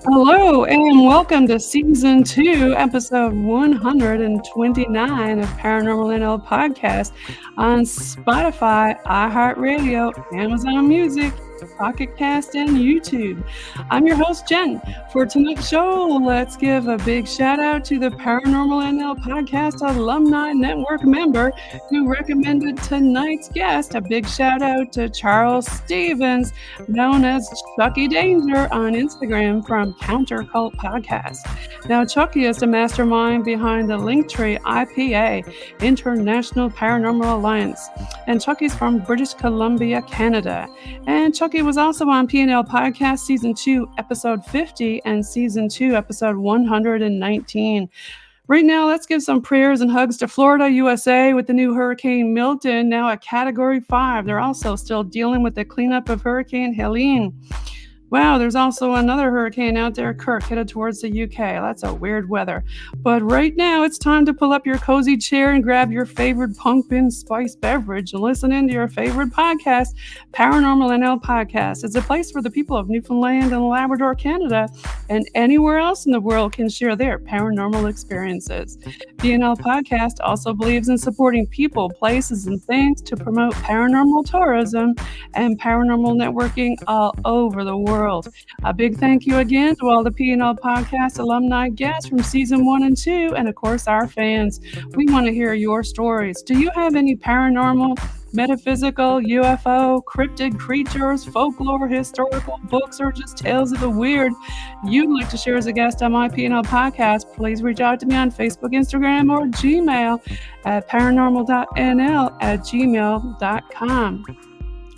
Hello and welcome to Season 2, Episode 129 of Paranormal NL Podcast on Spotify, iHeartRadio, Amazon Music, Pocket Cast, and YouTube. I'm your host, Jen. For tonight's show, let's give a big shout out to the Paranormal NL Podcast Alumni-Network member who recommended tonight's guest. A big shout out to Charles Stevens, known as Chucky Danger on Instagram from Counter Cult Podcast. Now, Chucky is the mastermind behind the Linktree IPA, International Paranormal Alliance. And Chucky's from British Columbia, Canada. And Chucky was also on PNL Podcast Season 2, Episode 50, and Season 2, Episode 119. Right now, let's give some prayers and hugs to Florida, USA, with the new Hurricane Milton, now at Category 5. They're also still dealing with the cleanup of Hurricane Helene. Wow, there's also another hurricane out there, Kirk, headed towards the UK. That's a weird weather. But right now, it's time to pull up your cozy chair and grab your favorite pumpkin spice beverage and listen into your favorite podcast, Paranormal NL Podcast. It's a place where the people of Newfoundland and Labrador, Canada, and anywhere else in the world can share their paranormal experiences. PNL Podcast also believes in supporting people, places, and things to promote paranormal tourism and paranormal networking all over the world. A big thank you again to all the PNL Podcast alumni guests from Season 1 and 2, and of course our fans. We want to hear your stories. Do you have any paranormal, metaphysical, UFO, cryptid creatures, folklore, historical books, or just tales of the weird you'd like to share as a guest on my PNL Podcast? Please reach out to me on Facebook, Instagram, or Gmail at paranormal.nl@gmail.com.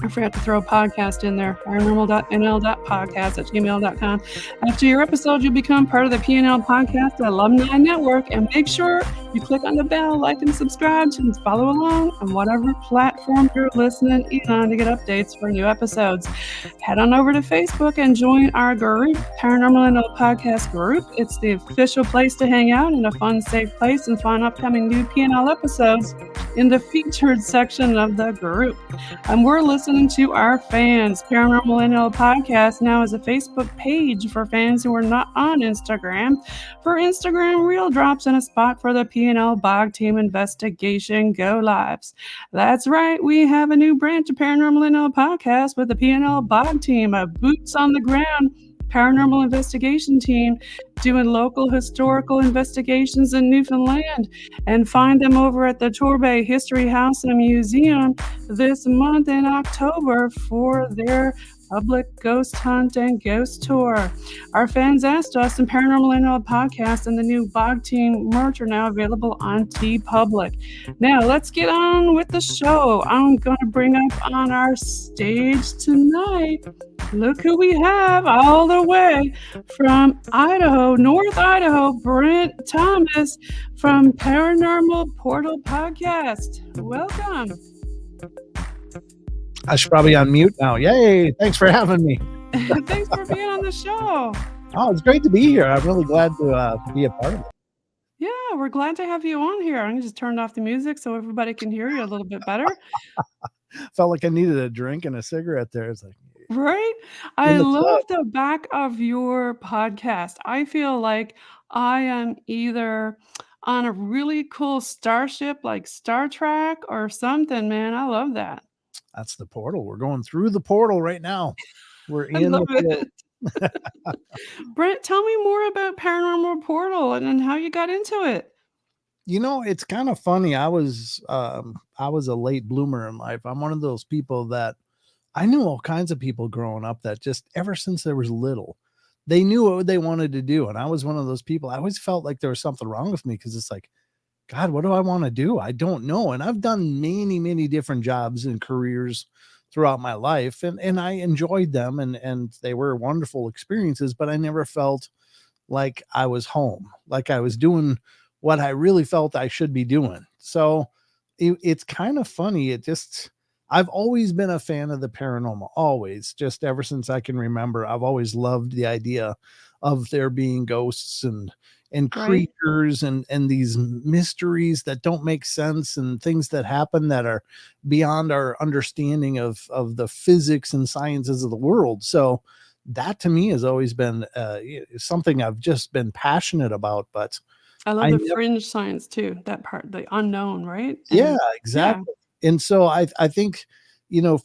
I forgot to throw a podcast in there, paranormal.nl.podcast@gmail.com. After your episode, you'll become part of the PNL Podcast Alumni-Network, and make sure you click on the bell, like, and subscribe, and follow along on whatever platform you're listening on to get updates for new episodes. Head on over to Facebook and join our group, Paranormal NL Podcast group. It's the official place to hang out and a fun, safe place and find upcoming new PNL episodes in the featured section of the group. And we're listening to our fans. Paranormal NL Podcast now has a Facebook page for fans who are not on Instagram for Instagram reel drops and a spot for the PNL BOG Team Investigation Go Lives. That's right, we have a new branch of Paranormal NL Podcast with the PNL BOG Team, a boots on the ground paranormal investigation team doing local historical investigations in Newfoundland, and find them over at the Torbay History House and Museum this month in October for their public ghost hunt and ghost tour. Our fans asked us, and Paranormal NL Podcast and the new BOG Team merch are now available on TeePublic. Now let's get on with the show. I'm going to bring up on our stage tonight, look who we have all the way from Idaho, North Idaho, Brent Thomas from Paranormal Portal Podcast. Welcome. I should probably unmute now. Yay. Thanks for having me. Thanks for being on the show. Oh, it's great to be here. I'm really glad to be a part of it. Yeah, we're glad to have you on here. I'm going to just turn off the music so everybody can hear you a little bit better. Felt like I needed a drink and a cigarette there. It's like, right? I love the back of your podcast. I feel like I am either on a really cool starship like Star Trek or something, man. I love that. That's the portal. We're going through the portal right now. We're in love the Brent, tell me more about Paranormal Portal and how you got into it. You know, it's kind of funny. I was a late bloomer in life. I'm one of those people that I knew all kinds of people growing up that just ever since they was little, they knew what they wanted to do. And I was one of those people. I always felt like there was something wrong with me because it's like, God, what do I want to do? I don't know. And I've done many, many different jobs and careers throughout my life, and I enjoyed them, and they were wonderful experiences, but I never felt like I was home, like I was doing what I really felt I should be doing. So it's kind of funny. I've always been a fan of the paranormal, always, just ever since I can remember. I've always loved the idea of there being ghosts and creatures and these mysteries that don't make sense and things that happen that are beyond our understanding of the physics and sciences of the world. So that to me has always been something I've just been passionate about. But I love I the never, fringe science too, that part, the unknown, right? yeah, And yeah, exactly. And so I think,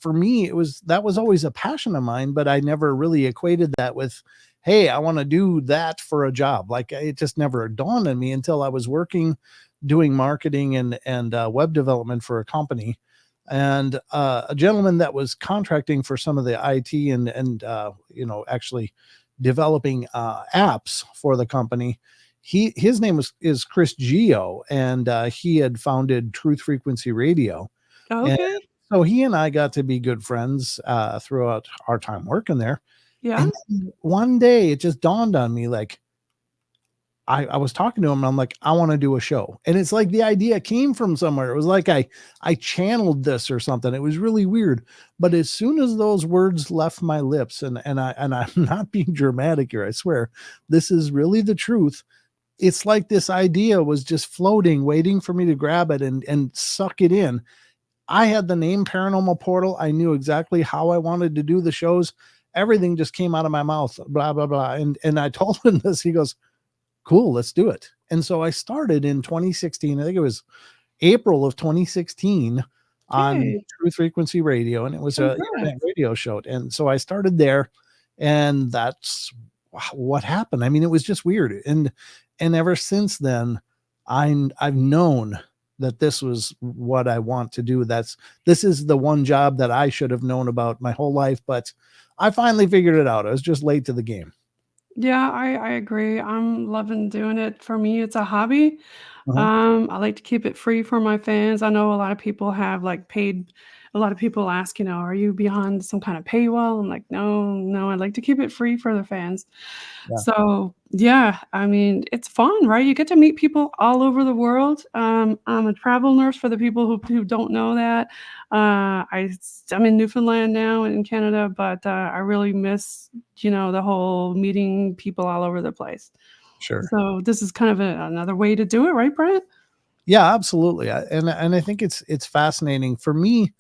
for me, that was always a passion of mine, but I never really equated that with, hey, I want to do that for a job. Like, it just never dawned on me until I was working, doing marketing and web development for a company. And a gentleman that was contracting for some of the IT and actually developing apps for the company. His name is Chris Geo, and he had founded Truth Frequency Radio. And okay, so he and I got to be good friends throughout our time working there. yeah, And then one day it just dawned on me, like, I was talking to him and I'm like, I want to do a show. And it's like the idea came from somewhere. It was like I channeled this or something. It was really weird. But as soon as those words left my lips, and I'm not being dramatic here, I swear, this is really the truth. It's like this idea was just floating, waiting for me to grab it and suck it in. I had the name Paranormal Portal. I knew exactly how I wanted to do the shows. Everything just came out of my mouth, blah, blah, blah. And I told him this. He goes, cool, let's do it. And so I started in 2016. I think it was April of 2016 on okay, Truth Frequency Radio. And it was a internet congrats. radio show. And so I started there, and that's what happened. I mean, it was just weird. And ever since then, I've known that this was what I want to do. This is the one job that I should have known about my whole life, but I finally figured it out. I was just late to the game. Yeah, I agree. I'm loving doing it. For me, it's a hobby. Uh-huh. I like to keep it free for my fans. I know a lot of people have like paid. A lot of people ask, are you behind some kind of paywall? I'm like, no, no. I like to keep it free for the fans. Yeah, So yeah, I mean, it's fun, right? You get to meet people all over the world. I'm a travel nurse for the people who don't know that. I'm in Newfoundland now in Canada, but I really miss, the whole meeting people all over the place. sure. So this is kind of another way to do it, right, Brent? Yeah, absolutely. And I think it's fascinating for me.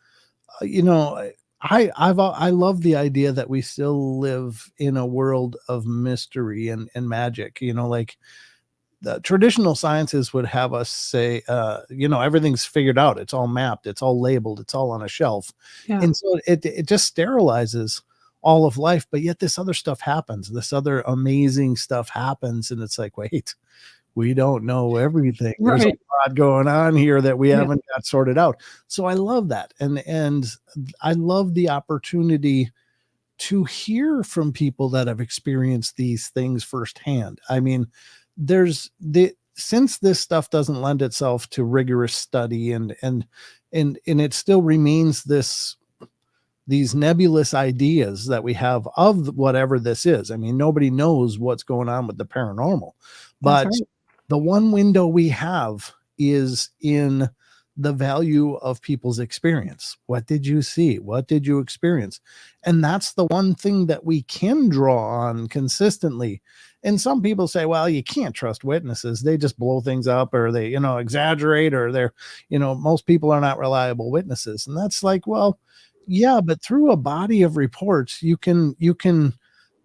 You know, I love the idea that we still live in a world of mystery and magic. Like the traditional sciences would have us say, everything's figured out. It's all mapped. It's all labeled. It's all on a shelf. Yeah. And so it just sterilizes all of life. But yet this other stuff happens. This other amazing stuff happens. And it's like, wait, we don't know everything. There's a Right. lot going on here that we Yeah. haven't got sorted out. So I love that. And I love the opportunity to hear from people that have experienced these things firsthand. I mean, since this stuff doesn't lend itself to rigorous study and it still remains these nebulous ideas that we have of whatever this is. I mean, nobody knows what's going on with the paranormal, That's but right. the one window we have is in the value of people's experience. What did you see? What did you experience? And that's the one thing that we can draw on consistently. And some people say, well, you can't trust witnesses. They just blow things up, or they, exaggerate, or most people are not reliable witnesses. And that's like, well, yeah, but through a body of reports, you can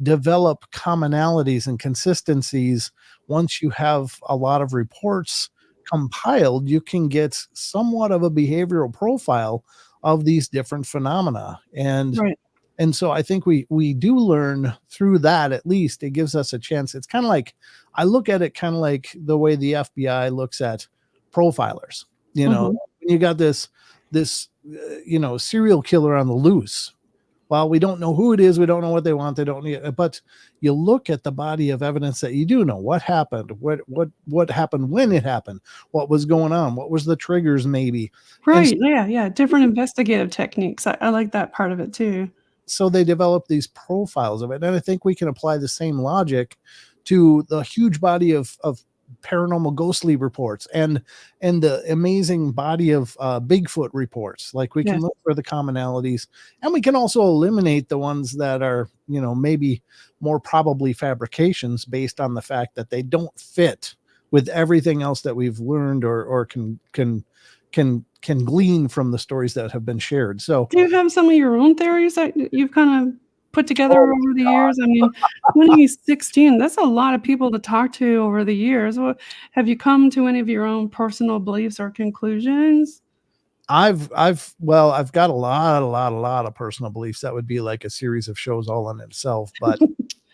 develop commonalities and consistencies. Once you have a lot of reports compiled, you can get somewhat of a behavioral profile of these different phenomena. Right. And so I think we do learn through that. At least it gives us a chance. It's kind of like, I look at it kind of like the way the FBI looks at profilers. Mhm. When you got this serial killer on the loose. Well, we don't know who it is. We don't know what they want. They don't need it. But you look at the body of evidence that you do know what happened, what happened, when it happened, what was going on, what was the triggers maybe. And Right. Yeah. Yeah. Different investigative techniques. I like that part of it too. so they develop these profiles of it. And I think we can apply the same logic to the huge body of paranormal ghostly reports and the amazing body of Bigfoot reports. Like, we can Yes. look for the commonalities, and we can also eliminate the ones that are, maybe more probably fabrications based on the fact that they don't fit with everything else that we've learned or can glean from the stories that have been shared. So Do you have some of your own theories that you've kind of put together over the years? I mean, 2016, that's a lot of people to talk to over the years. Have you come to any of your own personal beliefs or conclusions? I've got a lot of personal beliefs that would be like a series of shows all in itself. But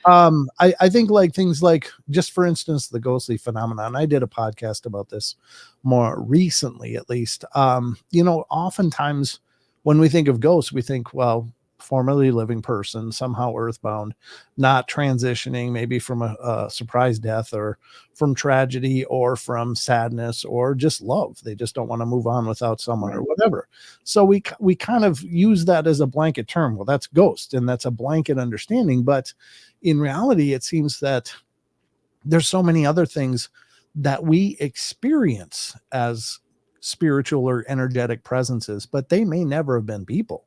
I think like things like, just for instance, the ghostly phenomenon. I did a podcast about this more recently, at least. Oftentimes when we think of ghosts, we think, well, formerly living person, somehow earthbound, not transitioning, maybe from a surprise death or from tragedy or from sadness or just love. They just don't want to move on without someone or whatever. So we kind of use that as a blanket term. Well, that's ghost, and that's a blanket understanding. But in reality, it seems that there's so many other things that we experience as spiritual or energetic presences, but they may never have been people.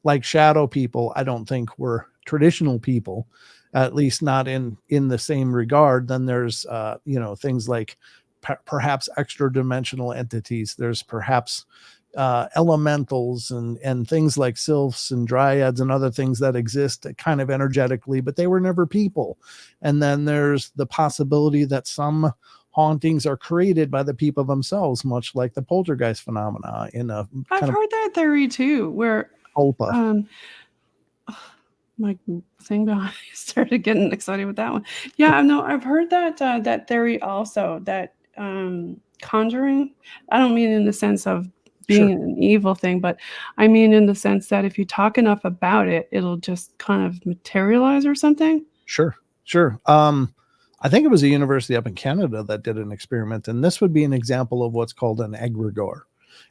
Like shadow people, I don't think were traditional people, at least not in the same regard. Then there's things like perhaps extra dimensional entities. There's perhaps elementals and things like sylphs and dryads and other things that exist kind of energetically, but they were never people. And then there's the possibility that some hauntings are created by the people themselves, much like the poltergeist phenomena. I've heard that theory too, where my thing behind me started getting excited with that one. Yeah, no, I've heard that that theory also, that conjuring. I don't mean in the sense of being an evil thing, but I mean in the sense that if you talk enough about it, it'll just kind of materialize or something. Sure. I think it was a university up in Canada that did an experiment, and this would be an example of what's called an egregore.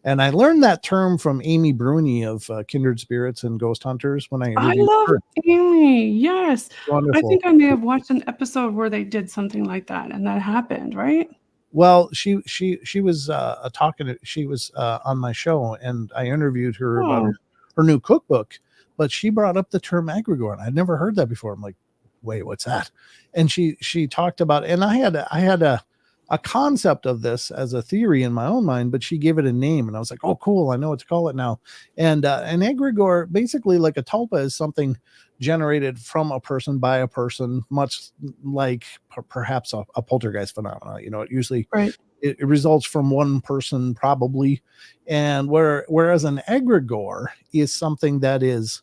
And I learned that term from Amy Bruni of Kindred Spirits and Ghost Hunters when I interviewed love her. Amy. Yes. Wonderful. I think I may have watched an episode where they did something like that, and that happened, right? Well, she was she was on my show, and I interviewed her about her new cookbook, but she brought up the term egregore, and I'd never heard that before. I'm like, wait, what's that? And she talked about, and I had a concept of this as a theory in my own mind, but she gave it a name, and I was like, oh, cool, I know what to call it now. And an egregore, basically like a tulpa, is something generated from a person by a person, much like perhaps a poltergeist phenomena. It usually it results from one person probably, and whereas an egregore is something that is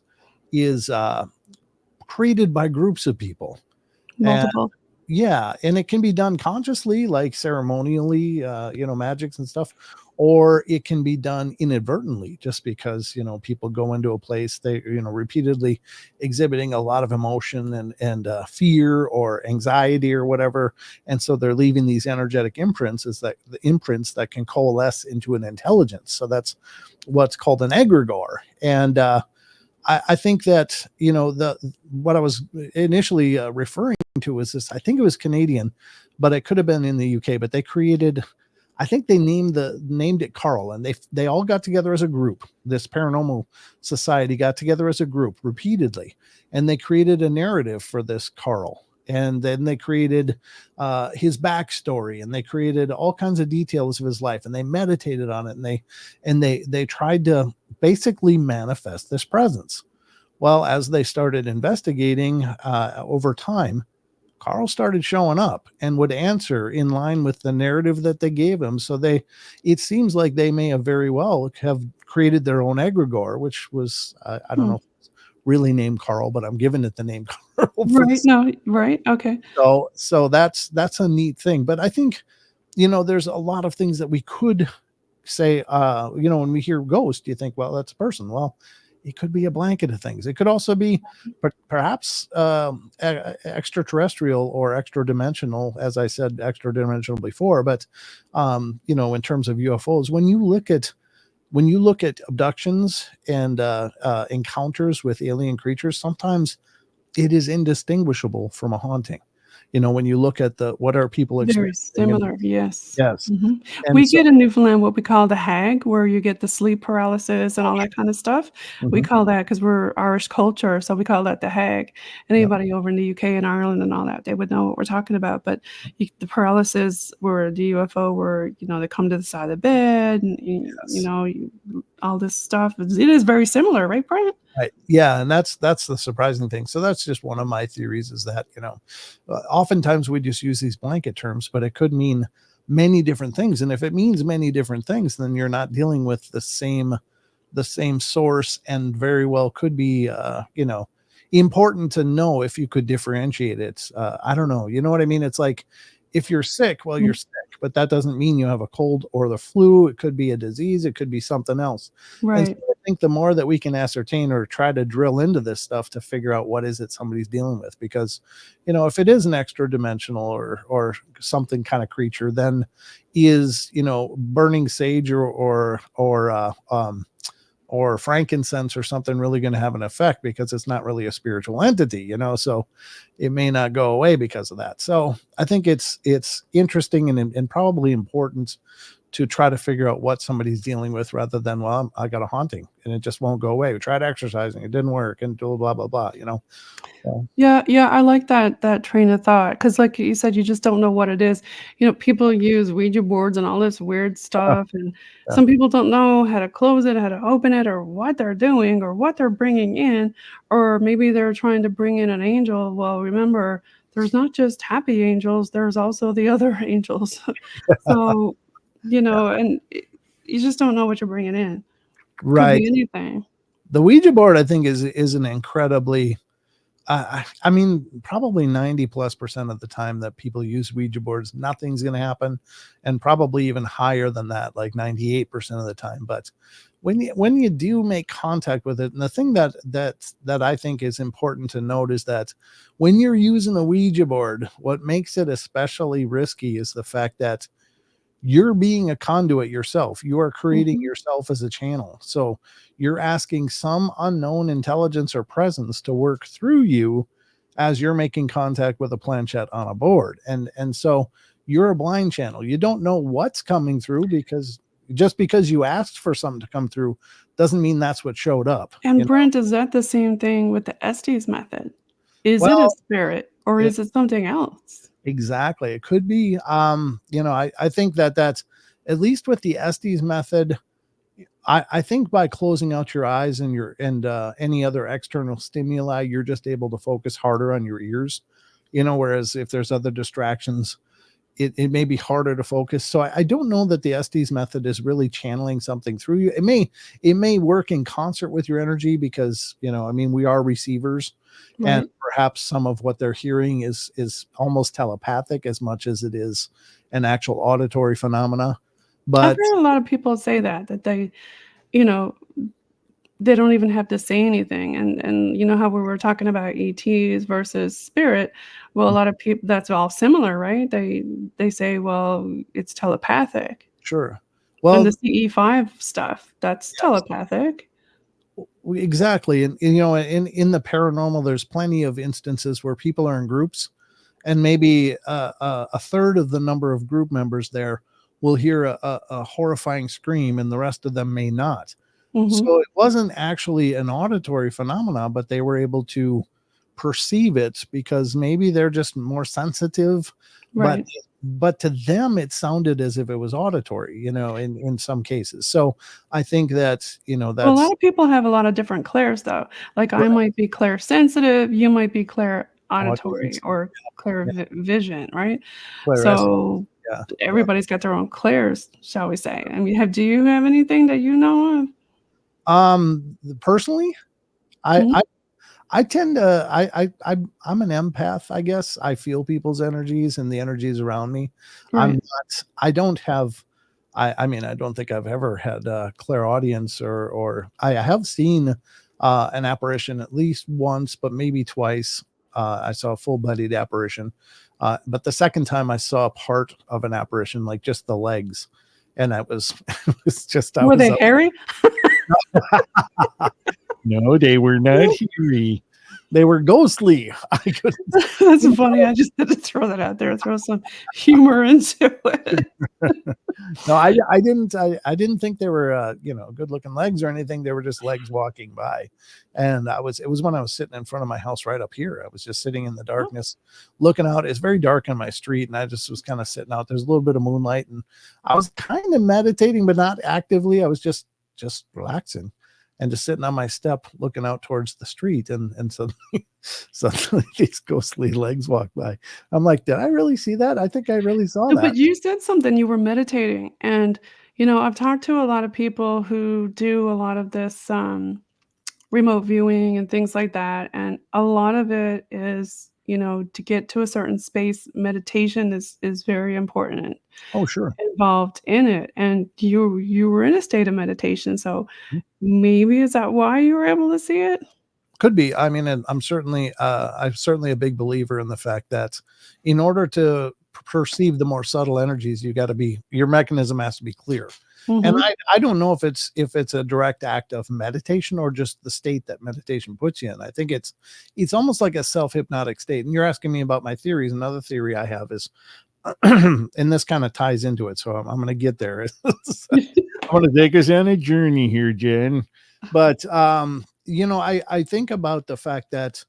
created by groups of people, multiple. And it can be done consciously, like ceremonially, magics and stuff, or it can be done inadvertently, just because people go into a place, they repeatedly exhibiting a lot of emotion and fear or anxiety or whatever, and so they're leaving these energetic imprints, the imprints that can coalesce into an intelligence. So that's what's called an egregore. And I think that what I was initially referring to was this. I think it was Canadian, but it could have been in the UK. But they created, I think they named it Carl, and they all got together as a group. This paranormal society got together as a group repeatedly, and they created a narrative for this Carl. And then they created his backstory, and they created all kinds of details of his life, and they meditated on it, and they tried to basically manifest this presence. Well, as they started investigating over time, Carl started showing up and would answer in line with the narrative that they gave him. So it seems like they may have very well have created their own egregore, which was, I don't know if it's really named Carl, but I'm giving it the name Carl. Right. No, right. Okay. So that's a neat thing. But I think, there's a lot of things that we could say, when we hear ghost, you think, well, that's a person. Well, it could be a blanket of things. It could also be perhaps extraterrestrial or extra dimensional, as I said, extra dimensional before. But in terms of UFOs, when you look at abductions and encounters with alien creatures, sometimes it is indistinguishable from a haunting. When you look at what are people experiencing. Very similar, yes. Yes. Mm-hmm. We get in Newfoundland what we call the hag, where you get the sleep paralysis and all that kind of stuff. Mm-hmm. We call that, because we're Irish culture, so we call that the hag. Anybody over in the UK and Ireland and all that, they would know what we're talking about. But the paralysis, where the UFO, where they come to the side of the bed, and all this stuff. It is very similar, right, Brent? Right. Yeah, and that's the surprising thing. So that's just one of my theories, is that, oftentimes we just use these blanket terms, but it could mean many different things. And if it means many different things, then you're not dealing with the same source, and very well could be important to know if you could differentiate it. I don't know. You know what I mean? It's like, if you're sick, well, you're sick, but that doesn't mean you have a cold or the flu. It could be a disease. It could be something else. Right. And so I think the more that we can ascertain or try to drill into this stuff to figure out what is it somebody's dealing with, because, if it is an extra dimensional or something kind of creature, then is, burning sage or frankincense or something really going to have an effect, because it's not really a spiritual entity, so it may not go away because of that. So I think it's interesting and probably important to try to figure out what somebody's dealing with, rather than, well, I got a haunting and it just won't go away. We tried exercising, it didn't work, and blah, blah, blah, So. Yeah, I like that train of thought, because like you said, you just don't know what it is. People use Ouija boards and all this weird stuff, and Yeah. some people don't know how to close it, how to open it, or what they're doing, or what they're bringing in, or maybe they're trying to bring in an angel. Well, remember, there's not just happy angels, there's also the other angels. So, and you just don't know what you're bringing in. Right. Could be anything. The Ouija board, I think, is an incredibly, I mean, probably 90+% of the time that people use Ouija boards, nothing's going to happen, and probably even higher than that, like 98% of the time. But when you do make contact with it, and the thing that I think is important to note is that when you're using a Ouija board, what makes it especially risky is the fact that you're being a conduit yourself. You are creating yourself as a channel. So you're asking some unknown intelligence or presence to work through you as you're making contact with a planchette on a board. And so you're a blind channel. You don't know what's coming through, because just because you asked for something to come through doesn't mean that's what showed up. And Brent, is that the same thing with the Estes method? Is it a spirit, or is it something else? Exactly. It could be, I think that's, at least with the Estes method, I think by closing out your eyes and any other external stimuli, you're just able to focus harder on your ears, whereas if there's other distractions, it may be harder to focus. So I don't know that the Estes method is really channeling something through you. It may work in concert with your energy, because, we are receivers. Right. And perhaps some of what they're hearing is almost telepathic as much as it is an actual auditory phenomena. But I've heard a lot of people say that they, they don't even have to say anything. And how we were talking about ETs versus spirit. Well, a lot of people, that's all similar, right? They say, well, it's telepathic. Sure. Well, and the CE5 stuff, that's telepathic. Exactly. And in the paranormal, there's plenty of instances where people are in groups, and maybe a third of the number of group members there will hear a horrifying scream, and the rest of them may not. So it wasn't actually an auditory phenomena, but they were able to perceive it because maybe they're just more sensitive. Right. But to them, it sounded as if it was auditory, in some cases. So I think that, that's a lot of people have a lot of different clairs, though. Like I might be clair sensitive, you might be clair auditory or clair vision, right? So everybody's got their own clairs, shall we say. I mean, do you have anything that you know of? Personally, I tend to, I'm an empath, I guess. I feel people's energies and the energies around me. Right. I don't think I've ever had clairaudience or I have seen an apparition at least once, but maybe twice. I saw a full-bodied apparition. But the second time I saw a part of an apparition, like just the legs. And that was, it was just, were they hairy? No, they were not hairy. They were ghostly. That's funny. I just had to throw that out there, throw some humor into it. No, I didn't think they were, good looking legs or anything. They were just legs walking by. And it was when I was sitting in front of my house right up here. I was just sitting in the darkness, looking out. It's very dark on my street. And I just was kind of sitting out. There's a little bit of moonlight, and I was kind of meditating, but not actively. I was just just relaxing and just sitting on my step looking out towards the street, and suddenly these ghostly legs walk by. I'm like, did I really see that? I think I really saw No, that. but you said something, you were meditating, and, I've talked to a lot of people who do a lot of this, remote viewing and things like that, and a lot of it is, to get to a certain space, meditation is very important Oh, sure. involved in it, and you were in a state of meditation, so maybe is that why you were able to see it? Could be. I mean, and I'm certainly a big believer in the fact that in order to perceive the more subtle energies, your mechanism has to be clear. And Mhm. I don't know if it's a direct act of meditation or just the state that meditation puts you in. I think it's almost like a self-hypnotic state. And you're asking me about my theories. Another theory I have is, and this kind of ties into it, so I'm going to get there. I'm going to take us on a journey here, Jen. But I think about the fact that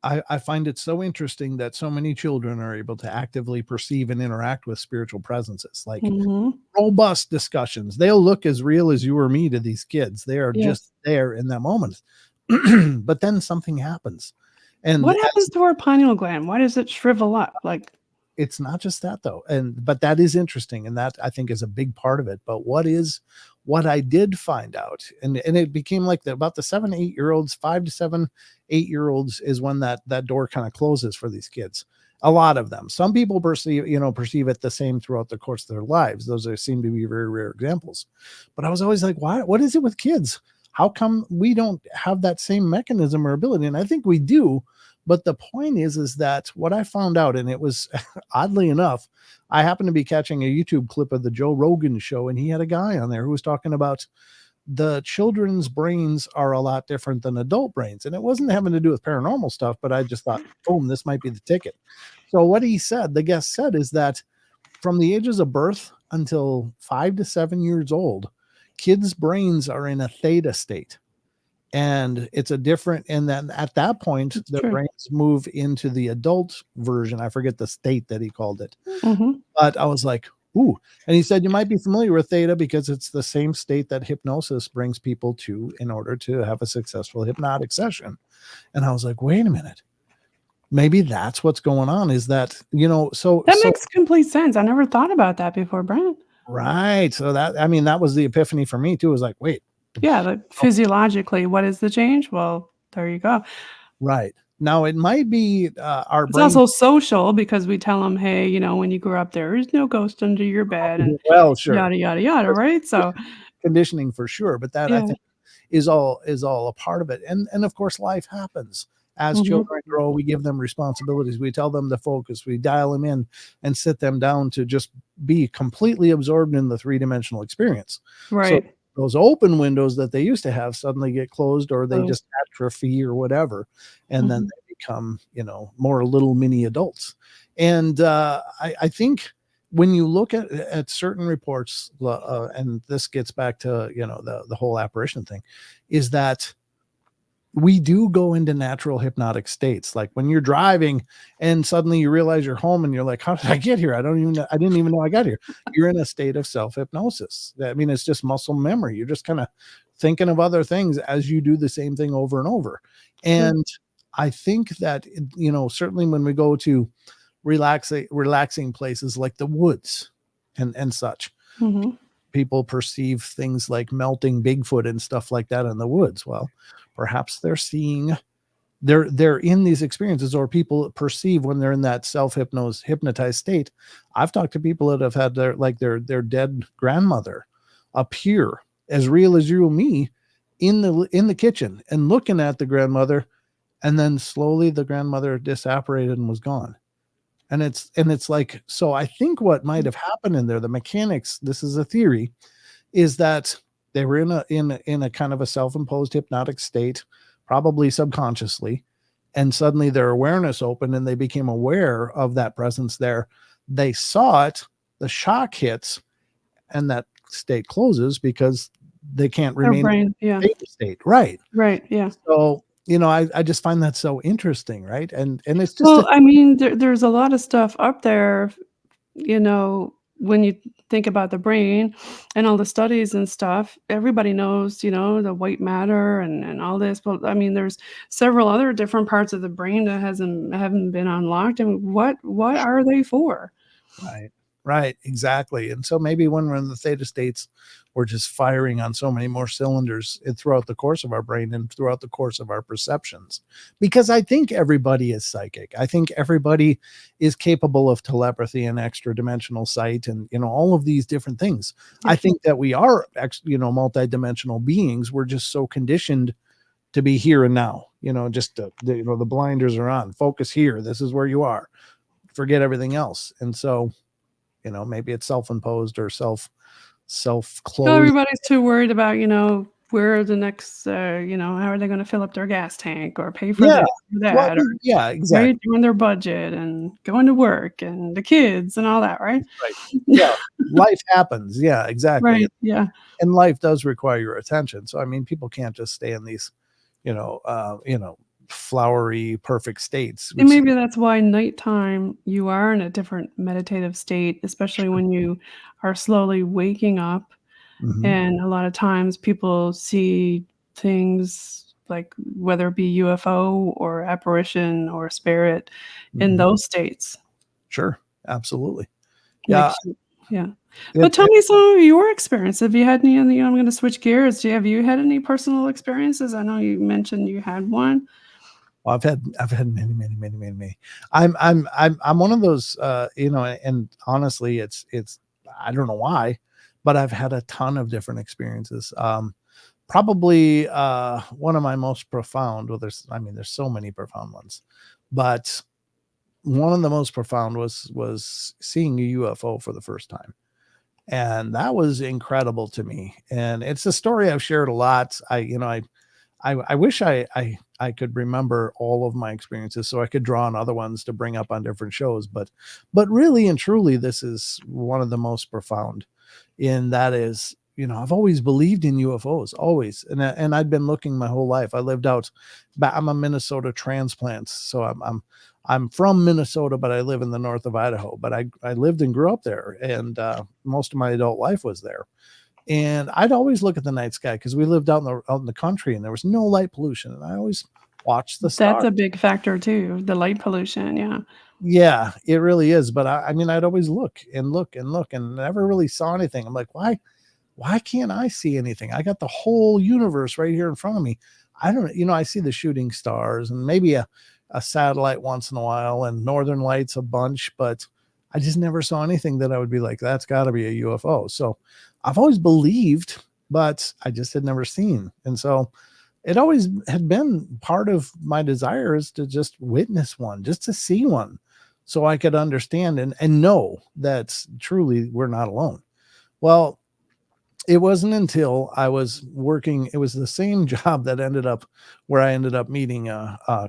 I find it so interesting that so many children are able to actively perceive and interact with spiritual presences, like Mhm. robust discussions. They'll look as real as you or me to these kids. They are just Yes. there in that moment. But then something happens. And What happens to our pineal gland? Why does it shrivel up? Like it's not just that though. But that is interesting. And that I think is a big part of it. But what I did find out, and it became like about the 7, 8-year-olds, 5 to 7, 8-year-olds is when that door kind of closes for these kids. A lot of them. Some people perceive it the same throughout the course of their lives. Seem to be very rare examples. But I was always like, why? What is it with kids? How come we don't have that same mechanism or ability? And I think we do. But the point is that what I found out, and it was oddly enough, I happened to be catching a YouTube clip of the Joe Rogan show, and he had a guy on there who was talking about the children's brains are a lot different than adult brains. And it wasn't having to do with paranormal stuff, but I just thought, boom, this might be the ticket. So what the guest said is that from the ages of birth until 5 to 7 years old, kids' brains are in a theta state. And then at that point, it's their true. brains move into the adult version. I forget the state that he called it. Mhm. But I was like, ooh. And he said, you might be familiar with theta because it's the same state that hypnosis brings people to in order to have a successful hypnotic session. And I was like, wait a minute. Maybe that's what's going on, is that, That makes complete sense. I never thought about that before, Brent. right. So that was the epiphany for me too. It was like, wait. Yeah, like physiologically, what is the change? Well, there you go. Right. Now it might be our It's brain. also social because we tell them, "Hey, when you grow up, there is no ghost under your bed," and Well, sure. yada, yada, yada, right? So, Conditioning for sure, but that I yeah. think is all a part of it. And of course life happens. As Mhm. children grow, we give them responsibilities. We tell them to focus. We dial them in and sit them down to just be completely absorbed in the three-dimensional experience. So Right. those open windows that they used to have suddenly get closed, or they Those just atrophy or whatever. And then Mhm. they become, more little mini adults. And I think when you look at certain reports, and this gets back to, the whole apparition thing, is that we do go into natural hypnotic states. Like when you're driving and suddenly you realize you're home and you're like, how did I get here? I didn't even know I got here. You're in a state of self-hypnosis. I mean, it's just muscle memory. You're just kind of thinking of other things as you do the same thing over and over. True. And I think that, certainly when we go to relaxing places like the woods and such, Mhm. people perceive things like melting Bigfoot and stuff like that in the woods. Well, perhaps they're in these experiences, or people perceive when they're in that hypnotized state. I've talked to people that have had their dead grandmother appear as real as you and me in the kitchen, and looking at the grandmother, and then slowly the grandmother disapparated and was gone. And it's like, so I think what might have happened in there, the mechanics, this is a theory, is that they were in a kind of a self-imposed hypnotic state, probably subconsciously, and suddenly their awareness opened and they became aware of that presence there. They saw it, the shock hits, and that state closes because they can't Our remain brain, in yeah. the theta state. Right. Right, yeah. So, I just find that so interesting, right? And it's just Well, I mean, there's a lot of stuff up there, when you think about the brain and all the studies and stuff, everybody knows, the white matter and all this. But I mean, there's several other different parts of the brain that haven't been unlocked. I mean, what are they for? Right, exactly. And so maybe when we're in the theta states, we're just firing on so many more cylinders throughout the course of our brain and throughout the course of our perceptions. Because I think everybody is psychic. I think everybody is capable of telepathy and extra dimensional sight and, all of these different things. I think that we are, multidimensional beings. We're just so conditioned to be here and now, the blinders are on, focus here. This is where you are, forget everything else. And so, maybe it's self-imposed or self-closed. Everybody's too worried about, where the next, how are they going to fill up their gas tank or pay for this or that? Exactly. Right? Doing their budget and going to work and the kids and all that, right? Right. Yeah. Life happens. Yeah, exactly. Right. Yeah. And life does require your attention. So, I mean, people can't just stay in these, flowery, perfect states. And maybe that's why nighttime you are in a different meditative state, especially when you are slowly waking up. Mhm. And a lot of times people see things like whether it be UFO or apparition or spirit in those states. Sure. Absolutely. Yeah. Yeah. But tell me some of your experience. Have you had any, I'm going to switch gears. Have you had any personal experiences? I know you mentioned you had one. Well, I've had many. I'm one of those, and honestly, it's, I don't know why, but I've had a ton of different experiences. Probably, one of my most profound, there's so many profound ones, but one of the most profound was seeing a UFO for the first time. And that was incredible to me. And it's a story I've shared a lot. I wish I could remember all of my experiences so I could draw on other ones to bring up on different shows. But really and truly, this is one of the most profound. And that is, I've always believed in UFOs, always. And I'd been looking my whole life. I lived out, I'm a Minnesota transplant. So I'm from Minnesota, but I live in the north of Idaho, but I lived and grew up there. And most of my adult life was there. And I'd always look at the night sky because we lived out in the country and there was no light pollution. And I always watched the stars. That's a big factor too, the light pollution. Yeah. Yeah, it really is. But I'd always look and never really saw anything. I'm like, why can't I see anything? I got the whole universe right here in front of me. I don't, I see the shooting stars and maybe a satellite once in a while and northern lights a bunch, but I just never saw anything that I would be like, that's got to be a UFO. So I've always believed, but I just had never seen. And so it always had been part of my desire is to just witness one, just to see one so I could understand and know that truly we're not alone. Well, it wasn't until I was working, it was the same job that ended up where I ended up meeting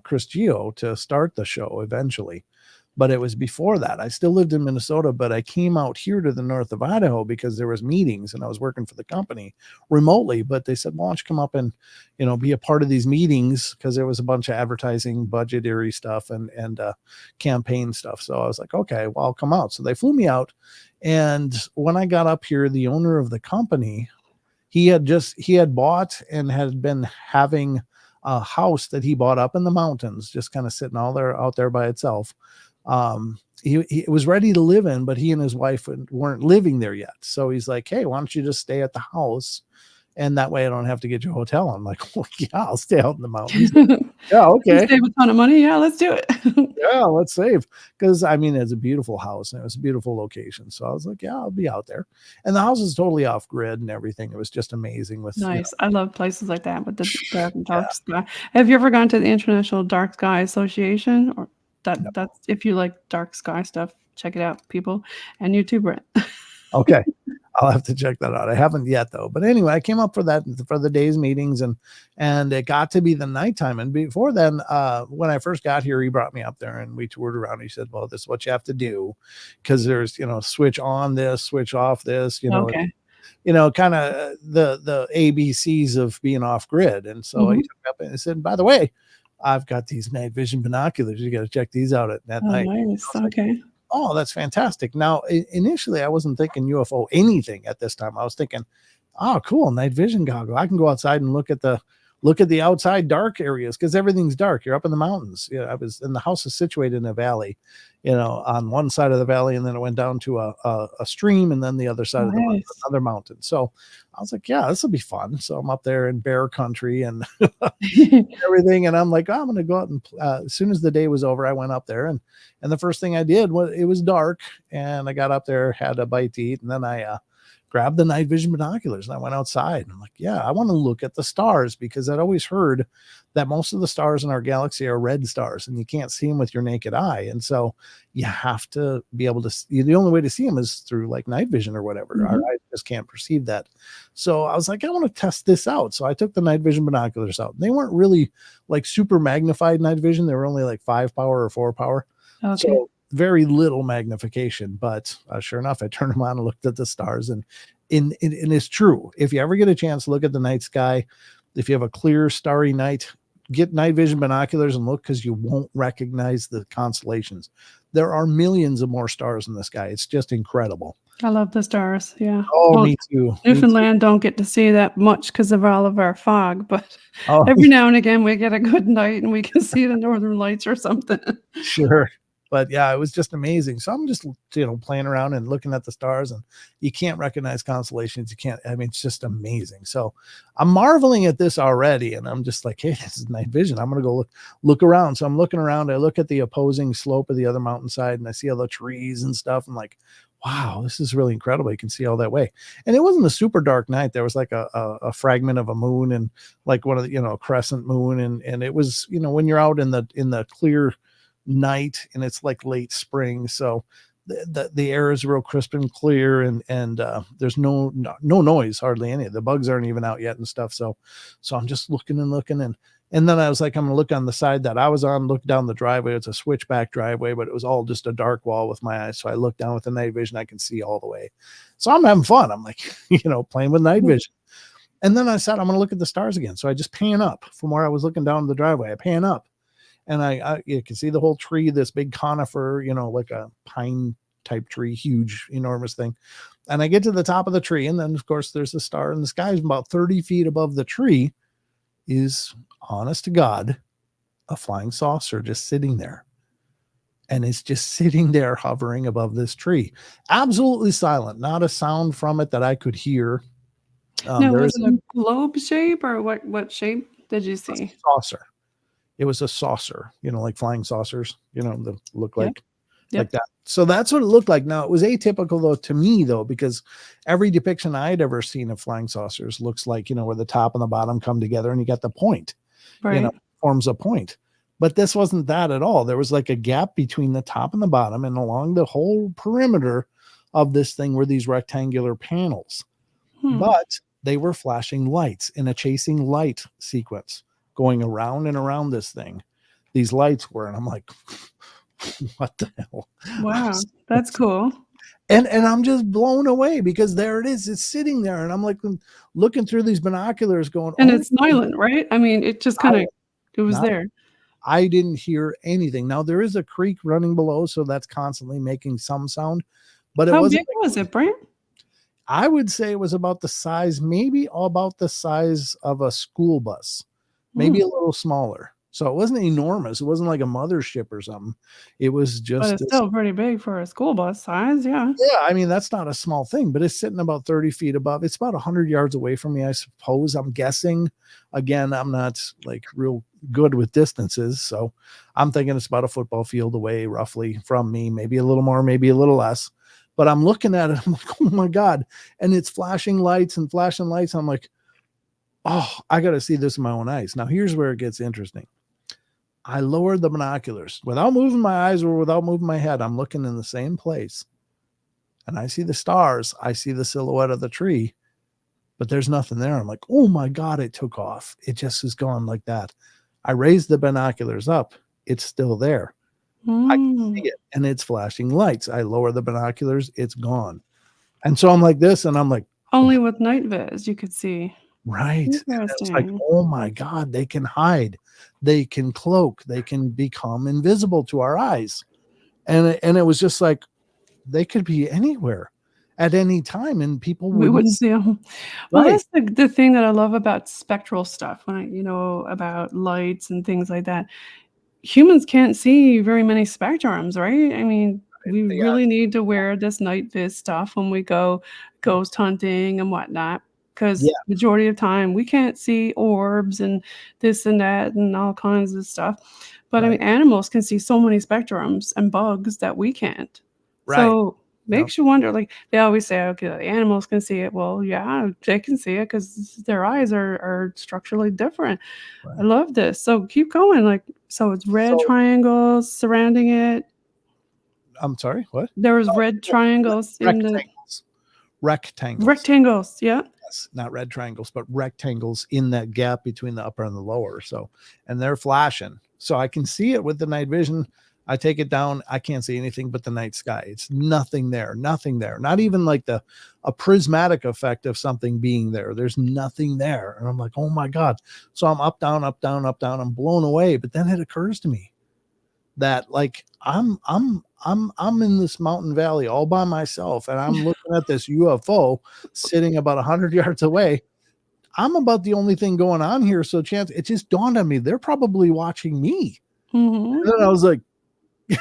Chris Geo to start the show eventually. But it was before that. I still lived in Minnesota, but I came out here to the north of Idaho because there was meetings and I was working for the company remotely. But they said, why don't you come up and, be a part of these meetings? Because there was a bunch of advertising, budgetary stuff and campaign stuff. So I was like, okay, well, I'll come out. So they flew me out. And when I got up here, the owner of the company, he had bought and had been having a house that he bought up in the mountains, just kind of sitting out there by itself. He was ready to live in, but he and his wife weren't living there yet. So he's like, hey, why don't you just stay at the house? And that way I don't have to get you a hotel. I'm like, well, yeah, I'll stay out in the mountains. Yeah. Okay. Save a ton of money. Yeah. Let's do it. Yeah. Let's save. Cause it's a beautiful house and it was a beautiful location. So I was like, yeah, I'll be out there. And the house is totally off grid and everything. It was just amazing with nice. I love places like that with the dark sky. Have you ever gone to the International Dark Sky Association or that's if you like dark sky stuff, check it out, people, and YouTube Brent. Okay. I'll have to check that out. I haven't yet though. But anyway, I came up for the day's meetings and it got to be the nighttime. And before then, when I first got here, he brought me up there and we toured around. He said, well, this is what you have to do. Cause there's, switch on this, switch off this, Okay. Kind of the ABCs of being off grid. And so he took me up and he said, by the way, I've got these night vision binoculars. You got to check these out at night. Nice. Okay. oh, that's fantastic. Now, initially, I wasn't thinking UFO anything at this time. I was thinking, oh, cool, night vision goggle. I can go outside and look at the outside dark areas because everything's dark. You're up in the mountains. Yeah, the house is situated in a valley, on one side of the valley, and then it went down to a stream, and then the other side of the mountain, another mountain. So I was like, yeah, this will be fun. So I'm up there in bear country and everything, and I'm like, oh, I'm going to go out and as soon as the day was over, I went up there, and the first thing I did was, it was dark, and I got up there, had a bite to eat, and then I grabbed the night vision binoculars and I went outside. And I'm like, yeah, I want to look at the stars, because I'd always heard that most of the stars in our galaxy are red stars and you can't see them with your naked eye. And so you have to be able to see. The only way to see them is through like night vision or whatever. Mm-hmm. Our eyes just can't perceive that. So I was like, I want to test this out. So I took the night vision binoculars out. They weren't really like super magnified night vision. They were only like 5 power or 4 power. Okay. So very little magnification, but sure enough, I turned them on and looked at the stars, and it's true. If you ever get a chance to look at the night sky, if you have a clear starry night, get night vision binoculars and look, because you won't recognize the constellations. There are millions of more stars in the sky. It's just incredible. I love the stars. Yeah. Oh, well, me too. Newfoundland don't get to see that much because of all of our fog, but every now and again we get a good night and we can see the northern lights or something. Sure. But yeah, it was just amazing. So I'm just, playing around and looking at the stars, and you can't recognize constellations. You can't, it's just amazing. So I'm marveling at this already. And I'm just like, hey, this is night vision. I'm going to go look around. So I'm looking around. I look at the opposing slope of the other mountainside and I see all the trees and stuff. I'm like, wow, this is really incredible. You can see all that way. And it wasn't a super dark night. There was like a fragment of a moon and like one of the, a crescent moon. And it was, when you're out in the clear night and it's like late spring, so the air is real crisp and clear, and there's no noise, hardly any. The bugs aren't even out yet and stuff. So I'm just looking and then I was like, I'm gonna look on the side that I was on, look down the driveway. It's a switchback driveway, but it was all just a dark wall with my eyes. So I look down with the night vision, I can see all the way. So I'm having fun. I'm like, playing with night vision. And then I said, I'm gonna look at the stars again. So I just pan up from where I was looking down the driveway. I pan up. And you can see the whole tree, this big conifer, like a pine type tree, huge, enormous thing. And I get to the top of the tree, and then of course there's a star in the sky. About 30 feet above the tree is, honest to God, a flying saucer just sitting there. And it's just sitting there hovering above this tree. Absolutely silent, not a sound from it that I could hear. Now, was it a globe shape, or what shape did you see? Saucer. It was a saucer, like flying saucers, that look like that. So that's what it looked like. Now, it was atypical though to me though, because every depiction I'd ever seen of flying saucers looks like, where the top and the bottom come together and you got the point, right. Forms a point. But this wasn't that at all. There was like a gap between the top and the bottom, and along the whole perimeter of this thing were these rectangular panels. But they were flashing lights in a chasing light sequence, going around and around this thing. These lights were, and I'm like, what the hell? Wow, that's cool. And I'm just blown away, because there it is. It's sitting there, and I'm like looking through these binoculars going, and it's silent, right? It just kind of, it was there. I didn't hear anything. Now there is a creek running below, so that's constantly making some sound. But how big was it, Brent? I would say it was about the size, maybe about the size of a school bus. Maybe a little smaller. So it wasn't enormous. It wasn't like a mothership or something. It was just. But it's still pretty big for a school bus size. Yeah. Yeah. That's not a small thing, but it's sitting about 30 feet above. It's about 100 yards away from me, I suppose. I'm guessing. Again, I'm not like real good with distances. So I'm thinking it's about a football field away roughly from me, maybe a little more, maybe a little less. But I'm looking at it. I'm like, oh my God. And it's flashing lights and flashing lights. I'm like, oh, I got to see this in my own eyes. Now, here's where it gets interesting. I lowered the binoculars without moving my eyes or without moving my head. I'm looking in the same place, and I see the stars. I see the silhouette of the tree, but there's nothing there. I'm like, oh my God, it took off. It just is gone like that. I raised the binoculars up. It's still there. I can see it, and it's flashing lights. I lower the binoculars. It's gone. And so I'm like this, and I'm like, only with night viz you could see. Right. It's like, oh my God, they can hide, they can cloak, they can become invisible to our eyes. And it was just like, they could be anywhere at any time and people We wouldn't see them. Well, Right. that's the thing that I love about spectral stuff, when about lights and things like that. Humans can't see very many spectrums, right? I mean, we Yeah. really need to wear this night viz stuff when we go ghost hunting and whatnot, Yeah. because majority of time we can't see orbs and this and that and all kinds of stuff. But I mean, Right. animals can see so many spectrums and bugs that we can't. Right. So Yep. makes you wonder, like they always say, okay, the animals can see it. Well, yeah, they can see it because their eyes are structurally different. I Right. love this. So keep going. Like, so it's red So triangles surrounding it. I'm sorry, what? There was red triangles in the Rectangles. Rectangles. rectangles. Yeah. Yes, not red triangles, but rectangles in that gap between the upper and the lower. So, and they're flashing. So I can see it with the night vision. I take it down. I can't see anything but the night sky. It's nothing there, nothing there. Not even like a prismatic effect of something being there. There's nothing there. And I'm like, oh my God. So I'm up, down, up, down, up, down. I'm blown away. But then it occurs to me that like I'm in this mountain valley all by myself, and I'm looking at this UFO sitting about 100 yards away. I'm about the only thing going on here. So it just dawned on me, they're probably watching me. Mm-hmm. And then I was like, You're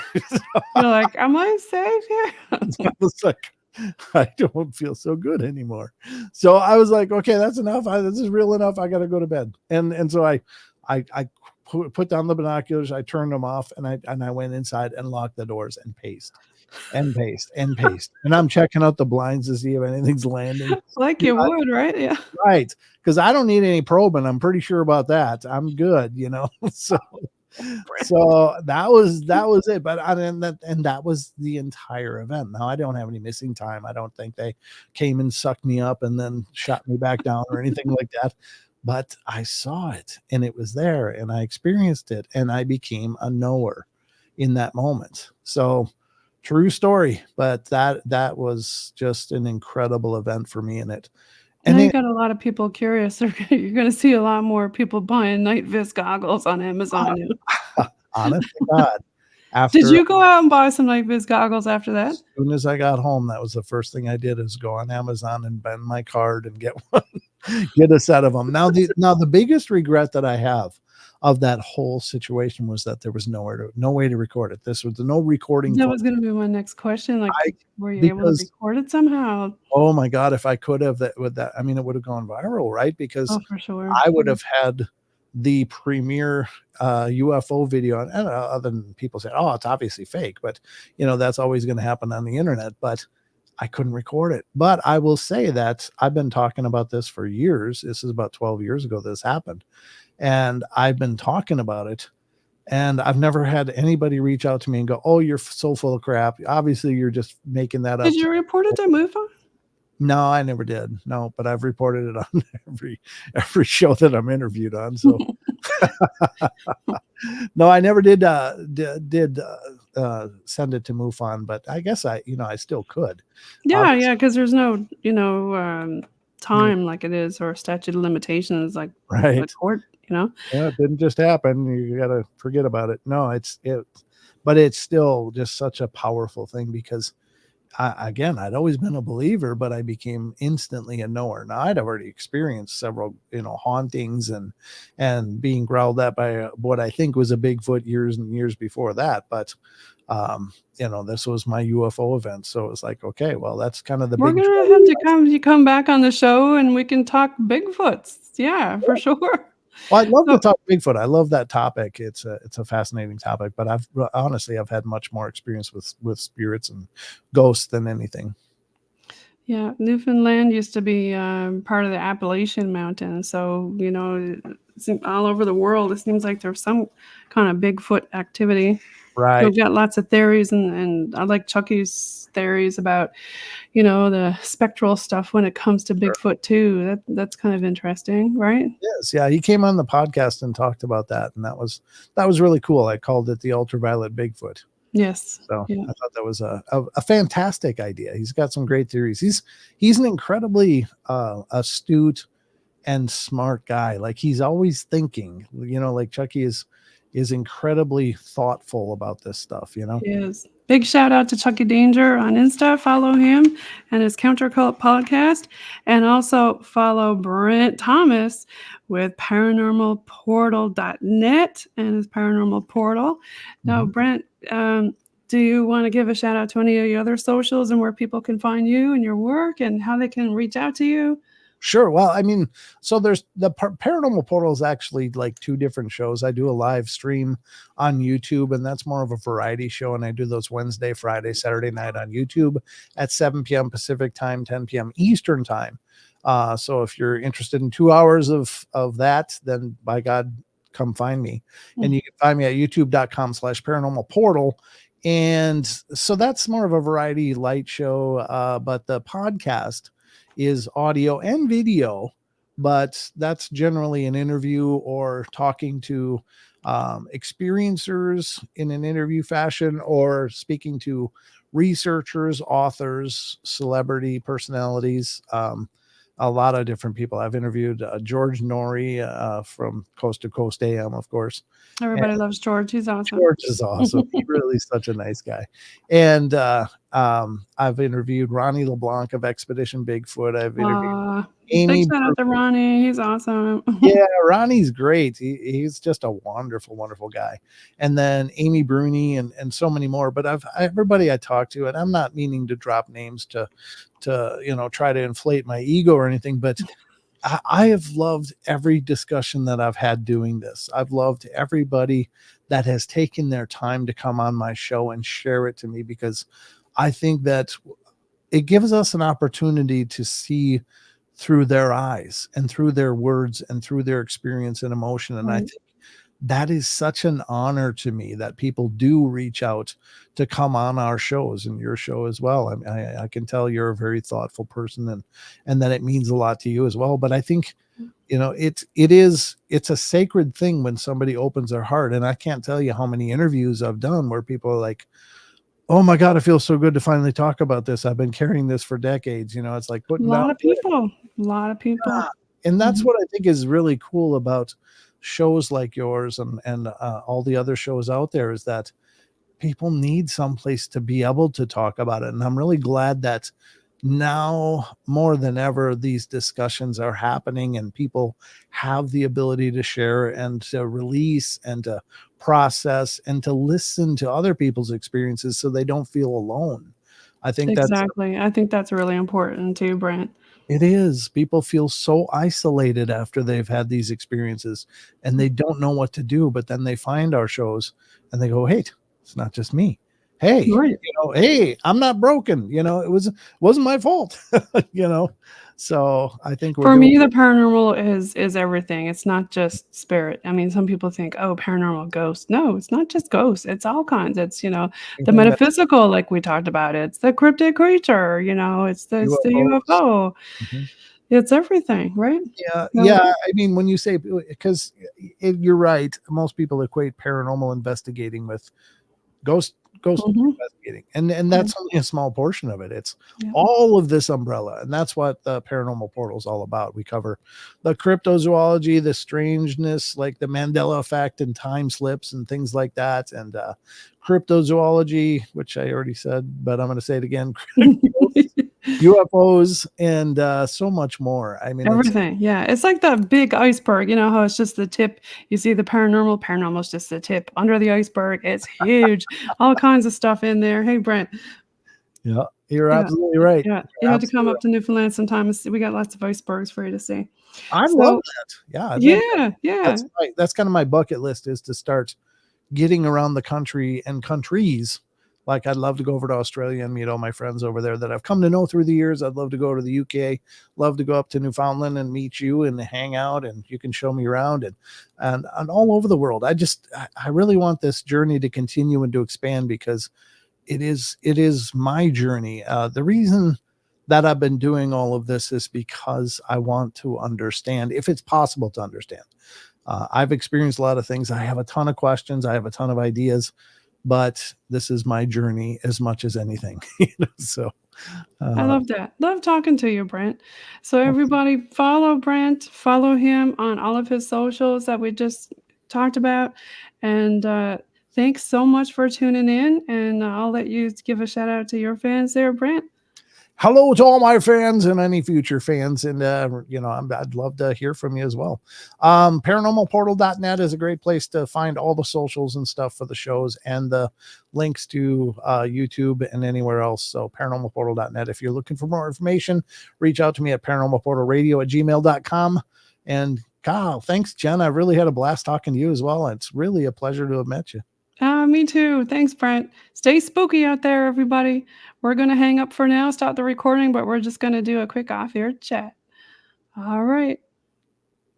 like, am I safe here? I was like, I don't feel so good anymore. So I was like, okay, that's enough. This is real enough. I got to go to bed. And so I put down the binoculars. I turned them off, and I went inside and locked the doors and paced. And I'm checking out the blinds to see if anything's landing. Like you would, right? Yeah. Right. Because I don't need any probing. I'm pretty sure about that. I'm good, So that was it. But that was the entire event. Now I don't have any missing time. I don't think they came and sucked me up and then shot me back down or anything like that. But I saw it, and it was there, and I experienced it, and I became a knower in that moment. So true story, but that was just an incredible event for me in it. And you got a lot of people curious. You're going to see a lot more people buying night viz goggles on Amazon. Honest to God. Did you go out and buy some night viz goggles after that? As soon as I got home, that was the first thing I did, is go on Amazon and bend my card and get one, get a set of them. Now the biggest regret that I have of that whole situation was that there was no way to record it. This was no recording. That was going to be my next question. Like, were you able to record it somehow? Oh my God, if I could have, it would have gone viral, right? Because for sure. I would have had the premier UFO video, and other than people say, oh, it's obviously fake, but that's always going to happen on the internet. But I couldn't record it. But I will say that I've been talking about this for years. This is about 12 years ago this happened. And I've been talking about it, and I've never had anybody reach out to me and go, oh, you're so full of crap. Obviously, you're just making that up. Did you report it to MUFON? No, I never did. No, but I've reported it on every show that I'm interviewed on. So no, I never did send it to MUFON, but I guess I still could. Yeah, because there's no, time like it is, or statute of limitations like right. Court, Yeah, it didn't just happen. You got to forget about it. No, but it's still just such a powerful thing, because I'd always been a believer, but I became instantly a knower. Now I'd already experienced several, hauntings and being growled at by what I think was a Bigfoot years and years before that. But, this was my UFO event. So it was like, okay, well, that's kind of the We're going to have to come back on the show and we can talk Bigfoots. Yeah, for sure. Well, I'd love to talk Bigfoot. I love that topic. It's a fascinating topic, but I've had much more experience with spirits and ghosts than anything. Yeah, Newfoundland used to be part of the Appalachian Mountains. So, all over the world, it seems like there's some kind of Bigfoot activity. Right. We've got lots of theories, and I like Chucky's theories about, the spectral stuff when it comes to Bigfoot too. That's kind of interesting, right? Yes, yeah. He came on the podcast and talked about that, and that was really cool. I called it the ultraviolet Bigfoot. Yes. So yeah. I thought that was a fantastic idea. He's got some great theories. He's an incredibly astute and smart guy. Like, he's always thinking, like Chucky is incredibly thoughtful about this stuff, He is. Big shout out to Chucky Danger on Insta. Follow him and his Countercult podcast. And also follow Brent Thomas with paranormalportal.net and his paranormal portal. Now, Brent, do you want to give a shout out to any of your other socials and where people can find you and your work and how they can reach out to you? Sure. Well, I mean, so there's the Paranormal Portal is actually like two different shows. I do a live stream on YouTube, and that's more of a variety show. And I do those Wednesday, Friday, Saturday night on YouTube at 7 p.m. Pacific time, 10 p.m. Eastern time. So if you're interested in 2 hours of that, then by God, come find me. And you can find me at youtube.com/paranormal portal. And so that's more of a variety light show. But the podcast is audio and video, but that's generally an interview or talking to experiencers in an interview fashion, or speaking to researchers, authors, celebrity personalities, a lot of different people. I've interviewed George Norrie from Coast to Coast AM, of course. Everybody loves George. He's awesome. George is awesome. He's really such a nice guy. And I've interviewed Ronnie LeBlanc of Expedition Bigfoot. I've interviewed Amy. Big shout out to Ronnie. He's awesome. Yeah, Ronnie's great. He's just a wonderful, wonderful guy. And then Amy Bruni and so many more. But everybody I talk to, and I'm not meaning to drop names to try to inflate my ego or anything, but I have loved every discussion that I've had doing this. I've loved everybody that has taken their time to come on my show and share it to me, because I think that it gives us an opportunity to see through their eyes and through their words and through their experience and emotion. And I think that is such an honor to me that people do reach out to come on our shows and your show as well. I can tell you're a very thoughtful person, and that it means a lot to you as well. But I think, it's a sacred thing when somebody opens their heart. And I can't tell you how many interviews I've done where people are like, oh my God, it feels so good to finally talk about this. I've been carrying this for decades. It's like putting a lot of people. Yeah. And that's what I think is really cool about shows like yours and all the other shows out there, is that people need someplace to be able to talk about it. And I'm really glad that now more than ever, these discussions are happening and people have the ability to share and to release and to process and to listen to other people's experiences so they don't feel alone. I think I think that's really important too, Brent. It is. People feel so isolated after they've had these experiences and they don't know what to do, but then they find our shows and they go, hey, it's not just me. Hey, hey, I'm not broken. It wasn't my fault. So I think for me, the paranormal is everything. It's not just spirit. I mean, some people think, oh, paranormal ghosts. No, it's not just ghosts. It's all kinds. It's, the metaphysical, like we talked about. It's the cryptid creature, it's the UFO. Mm-hmm. It's everything, right? Yeah. Yeah. I mean, when you say, because you're right, most people equate paranormal investigating with ghost investigating, and that's only a small portion of it. It's all of this umbrella, and that's what the Paranormal Portal is all about. We cover the cryptozoology, the strangeness, like the Mandela effect and time slips and things like that, and cryptozoology, which I already said, but I'm going to say it again. UFOs and so much more. I mean, everything. It's like the big iceberg. You know how it's just the tip. You see the paranormal is just the tip under the iceberg. It's huge. All kinds of stuff in there. Hey, Brent. Yeah, you're absolutely right. Yeah, you have to come up to Newfoundland sometime. We got lots of icebergs for you to see. I love that. Yeah. That's kind of my bucket list, is to start getting around the country and countries. Like, I'd love to go over to Australia and meet all my friends over there that I've come to know through the years. I'd love to go to the UK, love to go up to Newfoundland and meet you and hang out, and you can show me around and all over the world. I really want this journey to continue and to expand, because it is my journey. The reason that I've been doing all of this is because I want to understand, if it's possible to understand. I've experienced a lot of things. I have a ton of questions. I have a ton of ideas. But this is my journey as much as anything. So I love that. Love talking to you, Brent. So everybody follow Brent, follow him on all of his socials that we just talked about. And Thanks so much for tuning in, and I'll let you give a shout out to your fans there, Brent. Hello to all my fans and any future fans. And, I'd love to hear from you as well. Paranormalportal.net is a great place to find all the socials and stuff for the shows and the links to YouTube and anywhere else. So paranormalportal.net. If you're looking for more information, reach out to me at paranormalportalradio@gmail.com. And Kyle, thanks, Jen. I really had a blast talking to you as well. It's really a pleasure to have met you. Me too. Thanks, Brent. Stay spooky out there, everybody. We're going to hang up for now, stop the recording, but we're just going to do a quick off-air chat. All right.